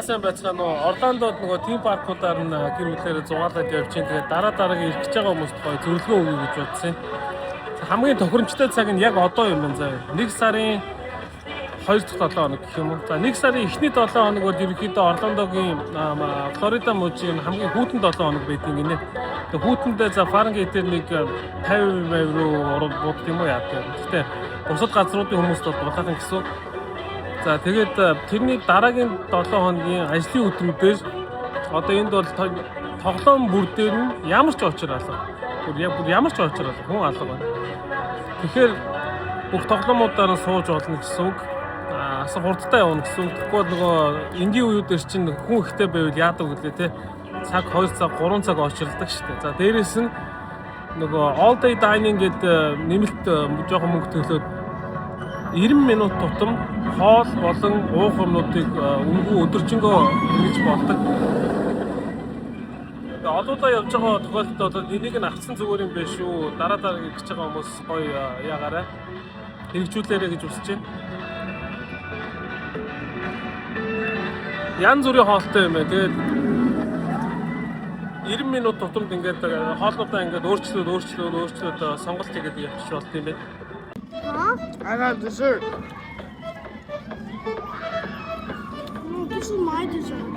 Яасан байцгаа нөө Орландод нөгөө тим паркуудаар нь гэр бүлээрээ зугаалаад явж чинь тэгээд дараагийн ирэх гэж байгаа хүмүүст гоё зөвлөгөө өгье гэж бодсон. Хамгийн тохиромжтой цаг нь яг одоо юм байна заа. 1 сарын 2 дахь 7 хоног гэх юм уу. За 1 сарын эхний 7 хоног бол ерөнхийдөө Орландогийн Флорида мужийн хамгийн хүйтэн 7 хоног байдаг гинэ. Тэгээд хүйтэндээ за Фаренгейтээр нэг 50% руу ороод буудах юм уу яа гэдэг. Гэхдээ бусад газруудын хүмүүст бол булаахан гэсэн. За тэгээд тэрний дараагийн 7 хоногийн ажлын өдрүүдээр одоо энд бол тоглоом бүр дээр нь ямар ч очир алга. Бүр ямар ч очир алга хүн алга байна. Тэгэхээр бүх тоглоомудаар нь сууж болно гэсэн үг. Асар хурдтай явна гэсэн үг. Тэгэхгүй нөгөө энгийн үеүүдээр чинь хүн ихтэй байвал яадаг гэлээ те. Цаг 2 цаг 3 цаг очирладаг штэ. За дээрэс нь нөгөө all day dining гэдэг нэмэлт жоохон мөнгө төлөөд 90 минут тутам хоол болон уух юмнуудыг өнгөө өдөржингөө хийж болдог. Тэгээ олоодаа явж байгаа тохиолдолд бол энийг нь авцсан зүгээр юм биш үү? Дараа гэж байгаа хүмүүс гоё яагаарай. Хэрэгжүүлээрэй гэж хүсэж байна. Янз бүрийн хоолтой юм байна. Тэгээд 90 минут тутамд ингээд хоолнуудаа ингээд өөрчлөөд сонголт хийгээд явчих болт юм байна. I got dessert. No, this is my dessert.